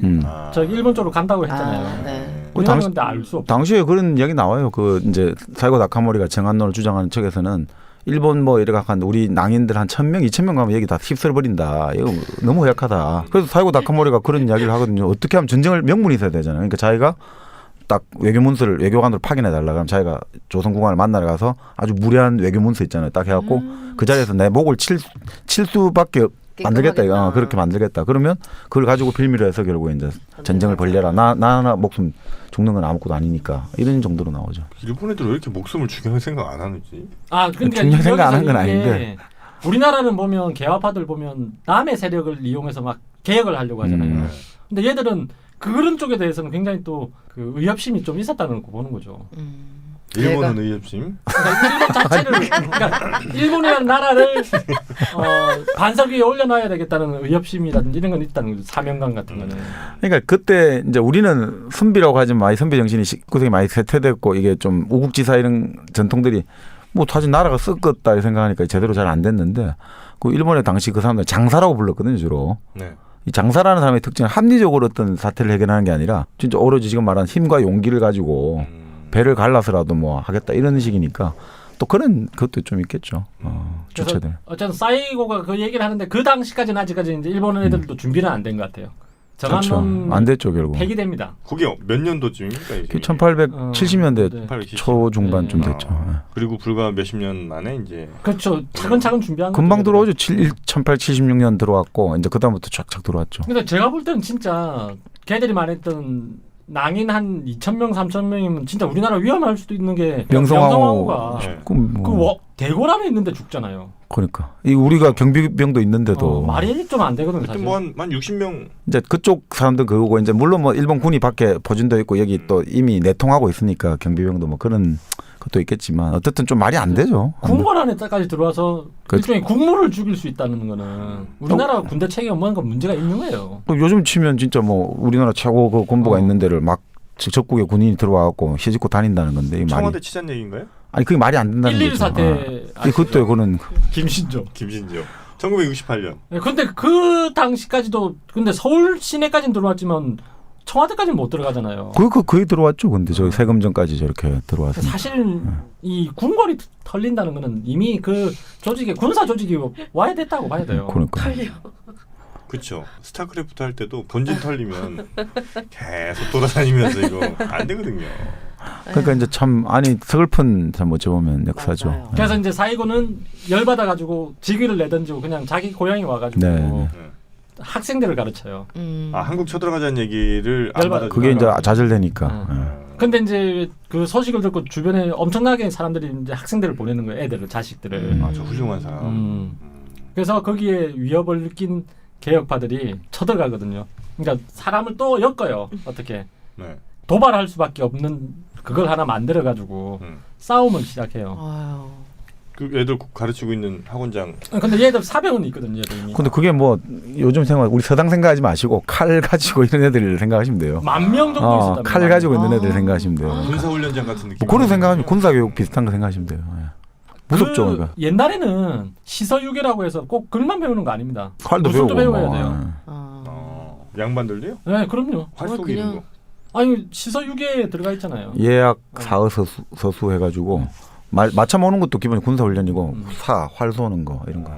저 일본 쪽으로 간다고 했잖아요. 아, 네. 우리나라 근데 알 수 없어. 당시에 그런 이야기 나와요. 그 이제 사이고 다카모리가 정한론을 주장하는 측에서는 일본 뭐 이래가 한 우리 낭인들 한 1,000명, 2,000명 가면 여기 다 휩쓸어 버린다. 이거 너무 허약하다. 그래서 사이고 다카모리가 그런 이야기를 하거든요. 어떻게 하면 전쟁을 명분이 있어야 되잖아요. 그러니까 자기가 딱 외교문서를 외교관으로 파견해 달라 그러면 자기가 조선국왕을 만나러 가서 아주 무례한 외교문서 있잖아요. 딱 해갖고 그 자리에서 내 목을 칠 수밖에 만들겠다. 이거 그렇게 만들겠다. 그러면 그걸 가지고 빌미로 해서 결국 이제 전쟁을 벌려라. 나 목숨 죽는 건 아무것도 아니니까 이런 정도로 나오죠. 일본 애들 왜 이렇게 목숨을 중요하게 생각 안 하는지. 아, 근데 중요한 생각 안 한 건 여기서 이게 아닌데. 우리나라는 보면 개화파들 보면 남의 세력을 이용해서 막 개혁을 하려고 하잖아요. 근데 얘들은 그런 쪽에 대해서는 굉장히 또 그 의협심이 좀 있었다는 거 보는 거죠. 일본은 의협심. 그러니까 일본 자체를 그러니까 일본이라는 나라를 반석 위에 올려놔야 되겠다는 의협심이라든지 이런 건 있다는 거죠. 사명감 같은 거는. 그러니까 그때 이제 우리는 선비라고 하지만 많이 선비 정신이 19세기 많이 쇠퇴됐고 이게 좀 우국지사 이런 전통들이 뭐 사실 나라가 썩었다 생각하니까 제대로 잘 안 됐는데 그 일본의 당시 그 사람들 장사라고 불렀거든요 주로. 네. 이 장사라는 사람의 특징은 합리적으로 어떤 사태를 해결하는 게 아니라 진짜 오로지 지금 말한 힘과 용기를 가지고 배를 갈라서라도 뭐 하겠다 이런 식이니까 또 그런 것도 좀 있겠죠. 주체들. 어쨌든 사이고가 그 얘기를 하는데 그 당시까지는 아직까지 이제 일본 애들도 준비는 안 된 것 같아요. 그렇죠. 정한론 안 됐죠 결국. 폐기됩니다. 그게 몇 년도쯤입니까? 이제? 1870년대 네. 1870. 초중반쯤 됐죠. 그리고 불과 몇십 년 만에 이제 그렇죠. 차근차근 준비한 거죠. 금방 들어오죠. 1876년 들어왔고 이제 그다음부터 쫙쫙 들어왔죠. 근데 제가 볼 때는 진짜 걔들이 말했던 낭인 한 2,000명, 3,000명이면 진짜 우리나라 위험할 수도 있는 게 명성황후가 네. 대궐 안에 있는데 죽잖아요. 그러니까 이 우리가 경비병도 있는데도 말이 좀 안 되거든요. 그때 사실. 뭐한 60명 이제 그쪽 사람들 그거고 이제 물론 뭐 일본 군이 밖에 포진도 있고 여기 또 이미 내통하고 있으니까 경비병도 뭐 그런 것도 있겠지만 어쨌든 좀 말이 안 되죠. 궁궐 안에까지 들어와서 그- 일종의 국무를 죽일 수 있다는 거는 우리나라 군대 체계가 뭔가 문제가 있는 거예요. 요즘 치면 진짜 뭐 우리나라 최고 그 군부가 있는 데를 막 적국의 군인이 들어와갖고 해집고 다닌다는 건데 이 말이 청와대 치잔 얘기인가요? 아니 그게 말이 안 된다는 1.1 거죠. 사태 그때 그는 김신조. 김신지요. 1968년. 근데 그 당시까지도 근데 서울 시내까지는 들어왔지만 청와대까지는 못 들어가잖아요. 거의 들어왔죠. 근데 저기 세금전까지 저렇게 들어왔으니까. 사실 이 궁궐이 털린다는 거는 이미 그 조직에 군사 조직이 와야 됐다고 봐야 돼요. 그러니까. 그렇죠. 스타크래프트 할 때도 본진 털리면 계속 돌아다니면서 이거 안 되거든요. 그러니까 이제 참 아니 서글픈 참 어찌 보면 역사죠. 맞아요. 그래서 이제 사이고는 열받아 가지고 직위를 내던지고 그냥 자기 고향에 와가지고 네. 학생들을 가르쳐요. 아 한국 쳐들어가자는 얘기를 안 열받아. 받아주다가 그게 이제 좌절되니까. 예. 근데 이제 그 소식을 듣고 주변에 엄청나게 사람들이 이제 학생들을 보내는 거예요. 애들을, 자식들을. 저 훌륭한 사람. 그래서 거기에 위협을 느낀 개혁파들이 쳐들어가거든요. 그러니까 사람을 또 엮어요. 어떻게 네. 도발할 수밖에 없는 그걸 하나 만들어 가지고 싸움을 시작해요. 아유. 그 애들 가르치고 있는 학원장. 근데 얘들 사병은 있거든요. 얘들 이미. 근데 그게 뭐 요즘 생각 우리 서당 생각하지 마시고 칼 가지고 있는 애들 생각하시면 돼요. 10,000명 정도 있었다. 칼 가지고 있는 애들 생각하시면 돼요. 군사훈련장 같은 느낌. 뭐 그런 생각하면 군사교육 비슷한 거 생각하시면 돼요. 예. 무섭죠, 그 그러니까. 옛날에는 시서유계라고 해서 꼭 글만 배우는 거 아닙니다. 칼도 무술도 배우고 배워야 뭐, 돼요. 양반들도요? 네, 그럼요. 활쏘기 그냥 이런 거. 아니 시서유계에 들어가 있잖아요. 예약 사의 서수 해가지고 마차 모는 것도 기본 군사 훈련이고 활 쏘는 거 이런 거.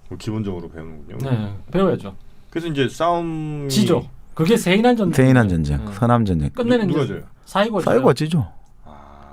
뭐 기본적으로 배우는군요. 네, 배워야죠. 그래서 이제 싸움 지죠. 그게 세인한 전쟁. 세인한 전쟁, 서남 전쟁. 끝내는 누가 이제 져요? 사이고. 사이고가 지죠.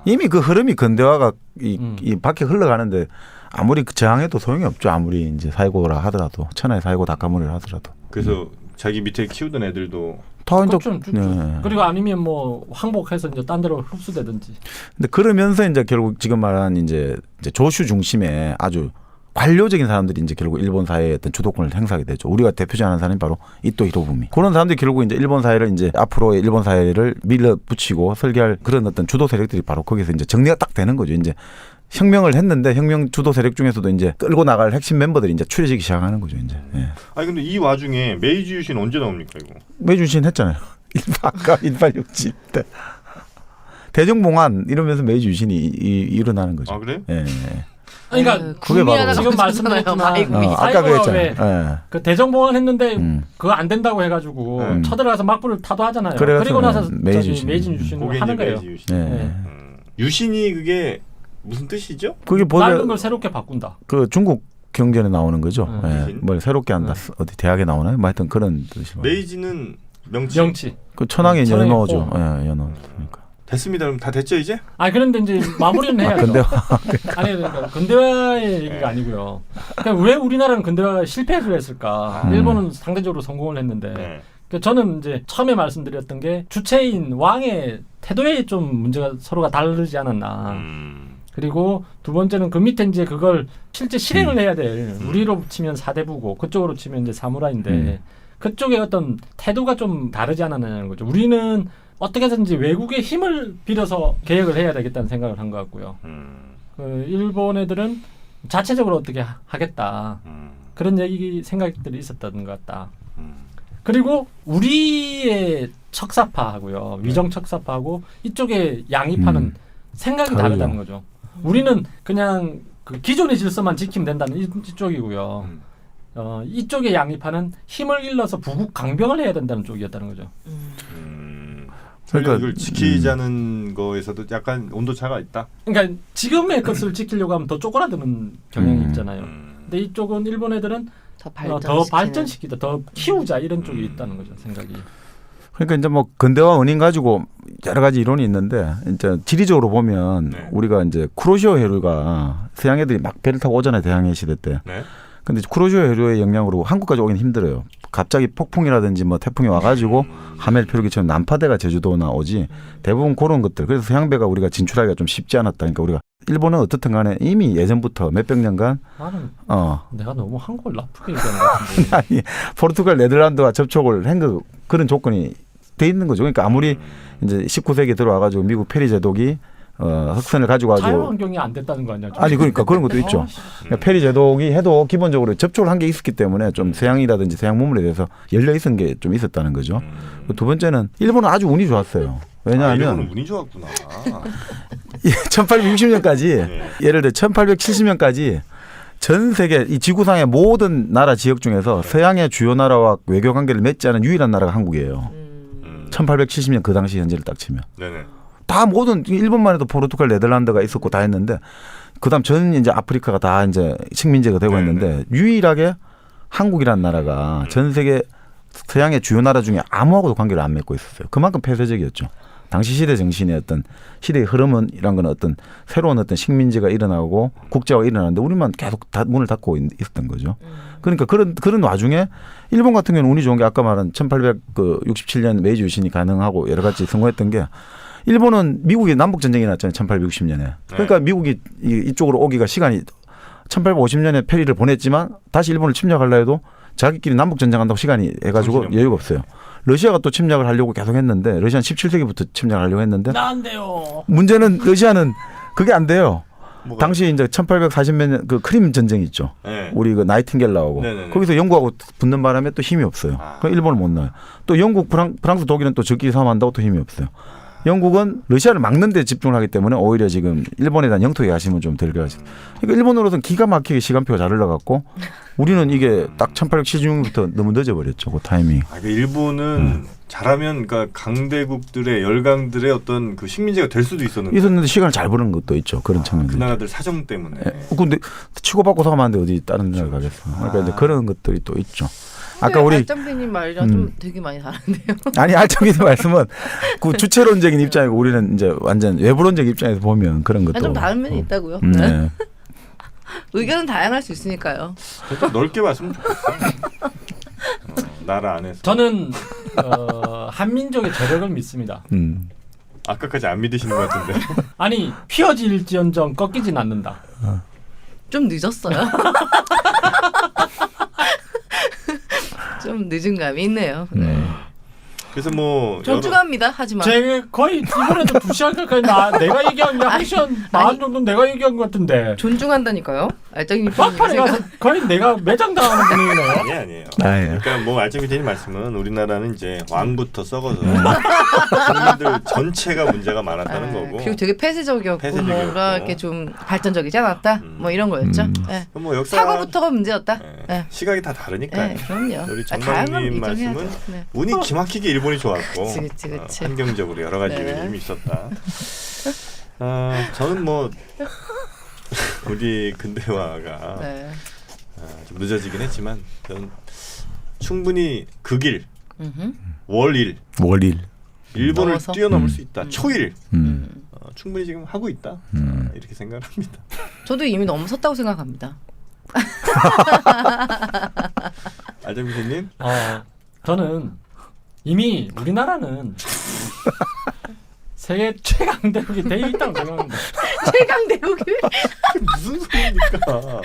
이미 그 흐름이 근대화가 이 밖에 흘러가는데 아무리 저항해도 소용이 없죠. 아무리 이제 사이고라 하더라도 천하의 사이고 닭가무리를 하더라도. 그래서 자기 밑에 키우던 애들도 다 이제 네. 그리고 아니면 뭐 항복해서 이제 딴 데로 흡수되든지. 근데 그러면서 이제 결국 지금 말한 이제 조슈 중심의 아주 관료적인 사람들이 이제 결국 일본 사회의 어떤 주도권을 행사하게 되죠. 우리가 대표자하는 사람이 바로 이토 히로부미. 그런 사람들이 결국 이제 일본 사회를 이제 앞으로의 일본 사회를 밀어붙이고 설계할 그런 어떤 주도 세력들이 바로 거기서 이제 정리가 딱 되는 거죠. 이제 혁명을 했는데 혁명 주도 세력 중에서도 이제 끌고 나갈 핵심 멤버들이 이제 추려지기 시작하는 거죠. 이제. 예. 아니 근데 이 와중에 메이지 유신 언제 나옵니까 이거? 메이주신 했잖아요. 아까 1867 때. 대정봉환 이러면서 메이지 유신이 일어나는 거죠. 아 그래? 예. 그러니까 그게 바로 지금 말씀드렸지만 아까 그랬잖아요. 예. 그 대정봉환 했는데 그거 안 된다고 해가지고 쳐들어가서 막부를 타도하잖아요. 그리고 나서 메이지 유신을 하는 거예요. 메이지 유신. 네. 유신이 그게 무슨 뜻이죠? 그게 낡은 걸 새롭게 바꾼다. 그 중국 경전에 나오는 거죠. 예. 유신? 뭘 새롭게 한다. 어디 대학에 나오나요? 뭐 하여튼 그런 뜻이. 메이지는 명치. 명치. 그 천황의 천황의 연호죠. 예, 연호니까. 됐습니다. 그럼 다 됐죠 이제? 아 그런데 이제 마무리는 해야죠. 근데화. 아니 그러니까 근대화의 얘기가 아니고요. 그러니까 왜 우리나라는 근대화가 실패를 했을까? 일본은 상대적으로 성공을 했는데. 네. 그러니까 저는 이제 처음에 말씀드렸던 게 주체인 왕의 태도에 좀 문제가 서로가 다르지 않았나. 그리고 두 번째는 그 밑에 이제 그걸 실제 실행을 해야 될 우리로 치면 사대부고 그쪽으로 치면 이제 사무라이인데 그쪽의 어떤 태도가 좀 다르지 않았냐는 거죠. 우리는 어떻게든지 외국의 힘을 빌어서 개혁을 해야 되겠다는 생각을 한 것 같고요. 그 일본 애들은 자체적으로 어떻게 하겠다. 그런 얘기 생각들이 있었던 것 같다. 그리고 우리의 척사파하고요. 위정 척사파하고 이쪽의 양이파는 생각이 다르다는 거죠. 우리는 그냥 그 기존의 질서만 지키면 된다는 이쪽이고요. 이쪽의 양이파는 힘을 일러서 부국 강병을 해야 된다는 쪽이었다는 거죠. 그러니까 이걸 지키자는 거에서도 약간 온도차가 있다. 그러니까 지금의 것을 지키려고 하면 더 쪼그라드는 경향이 있잖아요. 근데 이쪽은 일본 애들은 더 발전시키다, 더 키우자 이런 쪽이 있다는 거죠. 생각이. 그러니까 이제 뭐 근대화 원인 가지고 여러 가지 이론이 있는데 이제 지리적으로 보면 우리가 이제 쿠로시오 해류가 서양 애들이 막 배를 타고 오잖아요. 대항해 시대 때. 근데 쿠로시오 해류의 영향으로 한국까지 오긴 힘들어요. 갑자기 폭풍이라든지 뭐 태풍이 와가지고 하멜표류기처럼 난파대가 제주도나 오지 대부분 그런 것들. 그래서 서양배가 우리가 진출하기가 좀 쉽지 않았다. 그러니까 우리가 일본은 어떻든 간에 이미 예전부터 몇백 년간 나는 내가 너무 한국을 나쁘게 얘기하는 것 같은데. 아니 포르투갈 네덜란드와 접촉을 한 그런 조건이 돼 있는 거죠. 그러니까 아무리 이제 19세기 들어와가지고 미국 페리 제독이 흑선을 가지고 가지고 자유환경이 안 됐다는 거 아니야? 아니 그러니까 그런 것도 있죠. 그러니까 페리 제독이 해도 기본적으로 접촉을 한 게 있었기 때문에 좀 서양이라든지 서양 문물에 대해서 열려 있은 게 좀 있었다는 거죠. 두 번째는 일본은 아주 운이 좋았어요. 왜냐하면 일본은 운이 좋았구나. 1860년까지 예를 들어 1870년까지 전 세계 이 지구상의 모든 나라 지역 중에서 서양의 주요 나라와 외교 관계를 맺지 않은 유일한 나라가 한국이에요. 1870년 그 당시 현재를 딱 치면. 네네. 다 모든 일본만 해도 포르투갈, 네덜란드가 있었고 다 했는데 그다음 전 이제 아프리카가 다 이제 식민지가 되고 했는데 유일하게 한국이라는 나라가 전 세계 서양의 주요 나라 중에 아무하고도 관계를 안 맺고 있었어요. 그만큼 폐쇄적이었죠. 당시 시대 정신의 어떤 시대의 흐름은 이런 건 어떤 새로운 어떤 식민지가 일어나고 국제화가 일어나는데 우리만 계속 문을 닫고 있었던 거죠. 그러니까 그런 와중에 일본 같은 경우는 운이 좋은 게 아까 말한 1867년 메이지 유신이 가능하고 여러 가지 성공했던 게 일본은 미국이 남북 전쟁이 났잖아요. 1860년에. 그러니까 미국이 이쪽으로 오기가 시간이 1850년에 페리를 보냈지만 다시 일본을 침략하려 해도 자기끼리 남북 전쟁한다고 시간이 해가지고 여유가 없어요. 러시아가 또 침략을 하려고 계속 했는데 러시아는 17세기부터 침략을 하려고 했는데 안 돼요. 문제는 러시아는 그게 안 돼요. 뭐가? 당시 이제 1840몇 년 그 크림 전쟁 있죠. 네. 우리 그 나이팅게일 나오고 네네네. 거기서 영국하고 붙는 바람에 또 힘이 없어요. 그럼 일본을 못 넣어요. 또 영국, 프랑스, 독일은 또 적기 싸움한다고 또 힘이 없어요. 영국은 러시아를 막는 데 집중을 하기 때문에 오히려 지금 일본에 대한 영토의 야심은 좀 덜 가지고. 그러니까 일본으로서는 기가 막히게 시간표가 잘 흘러갔고 우리는 이게 딱 1876년부터 너무 늦어버렸죠. 그 타이밍. 그 일본은 잘하면 그러니까 강대국들의 열강들의 어떤 그 식민지가 될 수도 있었는데 시간을 잘 버는 것도 있죠. 그런 측면도. 그 나라들 사정 때문에. 근데 치고받고 싸움하는데 어디 다른 나라 가겠어. 그러니까 이제 그런 것들이 또 있죠. 아까 우리 알짱피님 말이랑 좀 되게 많이 다른데요. 아니 알짱이의 말씀은 그 주체론적인 입장이고 우리는 이제 완전 외부론적 입장에서 보면 그런 것도 좀 다른 면이 있다고요. 네. 의견은 다양할 수 있으니까요. 좀 넓게 봤으면 좋겠어. 나라 안에서. 저는 한민족의 저력을 믿습니다. 아까까지 안 믿으시는 것 같은데. 아니 휘어질지언정 꺾이진 않는다. 좀 늦었어요. 좀 늦은 감이 있네요. 네. 그래서 뭐 존중합니다. 하지만 제가 거의 이번에도 2시간 가까이 내가 얘기한 게 1시간 반 정도 내가 얘기한 것 같은데 존중한다니까요. 알짱님 막판에 가서 거의 내가 매장당하는 분위기네요. 아니에요. 아니에요. 그러니까 뭐 알짱비님 말씀은 우리나라는 이제 왕부터 썩어서 국민들 전체가 문제가 많았다는 거고. 그리고 되게 폐쇄적이었고 뭔가 이렇게 좀 발전적이지 않았다. 뭐 이런 거였죠. 네. 뭐 역사 사고부터가 문제였다. 네. 시각이 다 다르니까요. 네, 그럼요. 우리 다양한 정방님 말씀은 인정해야죠. 네. 운이 기막히게 일본이 좋았고 그치. 환경적으로 여러 가지 네. 요인이 있었다. 저는 뭐 우리 근대화가 네. 좀 늦어지긴 했지만 저는 충분히 극일, 음흠. 월일, 일본을 넘어서? 뛰어넘을 수 있다. 초일 충분히 지금 하고 있다. 이렇게 생각합니다. 저도 이미 넘어섰다고 생각합니다. 알장비님? 저는 이미 우리나라는 세계 최강대국이 돼 있다고 생각합니다. 최강대국이 무슨 소리입니까?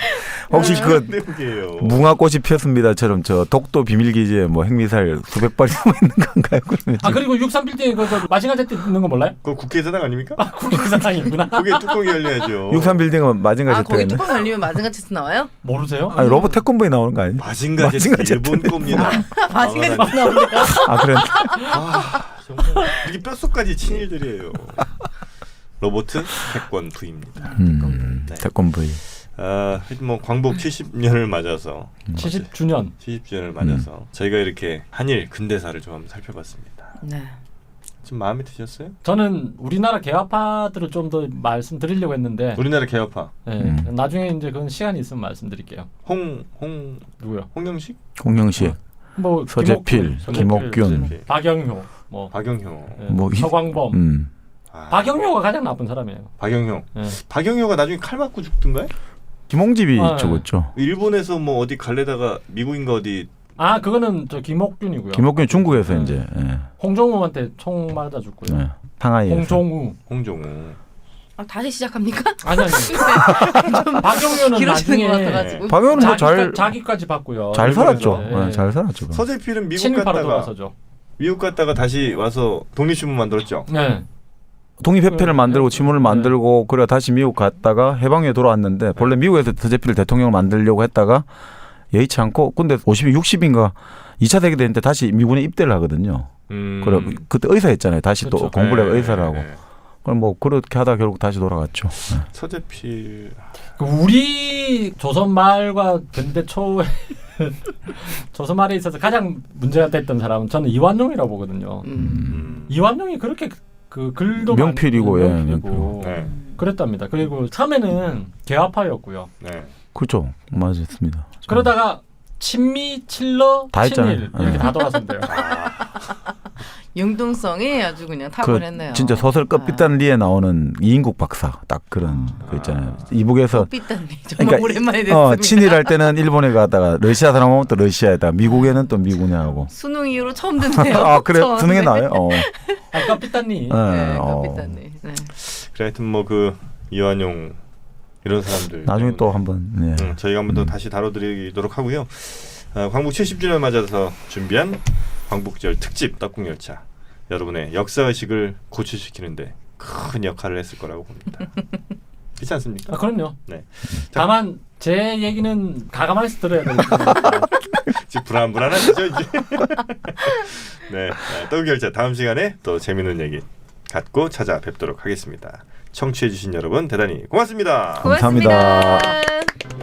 혹시 그 대국이에요. 무화꽃이 피었습니다처럼 저 독도 비밀기지에 뭐 핵미사일 수백 발이 숨어 있는 건가요? 그러면 그리고 63빌딩에 그 마징가 제트 있는 거 몰라요? 그거 국회의사당 아닙니까? 국회의사당이구나. 그게 뚜껑이 열려야죠. 63빌딩은 마징가 제트가 거기 있네. 뚜껑 열리면 마징가 체스 나와요? 모르세요? 아니 로봇 태권브이 나오는 거 아니에요? 마징가 제트 일본 겁니다. 마징가 체스 나온대요. 아 그래. 정말 이게 뼛속까지 친일들이에요. 로보트 태권 V입니다. 네. 태권브이. 하여튼 뭐 광복 70년을 맞아서 70주년을 맞아서 저희가 이렇게 한일 근대사를 좀 한번 살펴봤습니다. 네. 좀 마음에 드셨어요? 저는 우리나라 개화파들을 좀 더 말씀드리려고 했는데 우리나라 개혁파 네, 나중에 이제 그건 시간이 있으면 말씀드릴게요. 누구요? 홍영식? 홍영식, 뭐 서재필, 김옥균, 박영효, 뭐 박영효, 네, 뭐 서광범. 박영효가 가장 나쁜 사람이에요. 박영효. 네. 박영효가 나중에 칼 맞고 죽던가요? 김홍집이 네. 죽었죠. 일본에서 뭐 어디 갈래다가 미국인가 어디 그거는 저 김옥균이고요. 김옥균 중국에서 이제 홍종우한테 총 맞아 죽고요. 상하이에서. 홍종우. 다시 시작합니까? 아니. 박영효는 길어지는 것 나중에 같아가지고. 박영효는 뭐 자기까지 받고요. 잘 살았죠. 네. 잘 살았죠. 서재필은 미국 친일파로 갔다가 돌아서죠. 미국 갔다가 다시 와서 독립신문 만들었죠. 네. 독립협회를 만들고 지문을 만들고 그래 다시 미국 갔다가 해방에 돌아왔는데 본래 미국에서 서재필 대통령을 만들려고 했다가 여의치 않고 근데 50, 60인가 2차 대결 때 다시 미군에 입대를 하거든요. 그래 그때 의사였잖아요. 다시 그렇죠. 또 공부를 해서 의사를 하고. 네. 그럼 뭐 그렇게 하다 결국 다시 돌아갔죠. 서재필 우리 조선 말과 근대 초에 조선 말에 있어서 가장 문제가 됐던 사람은 저는 이완용이라고 보거든요. 이완용이 그렇게 그 글도 명필이고 명필이고 네. 그랬답니다. 그리고 처음에는 개화파였고요. 네. 그렇죠. 맞았습니다. 그러다가 친미, 칠러, 다 친일 했잖아요. 이렇게 네. 다 돌아선대요. 융동성이 아주 그냥 탁월했네요. 진짜 소설 끝비단 리에 나오는 이인국 박사 딱 그런 거 있잖아요. 이북에서 삐딴리 정말 그러니까 오랜만에 됐습니다. 친일할 때는 일본에 가다가 러시아 사람 오면 또 러시아에다 미국에는 또 미국에 하고. 수능 이후로 처음 듣네요. 아 그래 처음. 수능에 나와요. 아까 삐딴니. 네, 삐딴리. 네. 그래 하여튼 뭐 그 이완용 이런 사람들 나중에 때문에, 또 한번. 네. 저희가 한번 더 다시 다뤄드리도록 하고요. 광복 70주년 맞아서 준비한 광복절 특집 떡국열차 여러분의 역사의식을 고취시키는데 큰 역할을 했을 거라고 봅니다. 그렇지 않습니까? 아, 그럼요. 네. 다만 제 얘기는 가감해서 들어야 돼요. 지금 불안하시죠 이제? 네, 떡국열차 다음 시간에 또 재밌는 얘기 갖고 찾아뵙도록 하겠습니다. 청취해주신 여러분 대단히 고맙습니다. 감사합니다. 고맙습니다.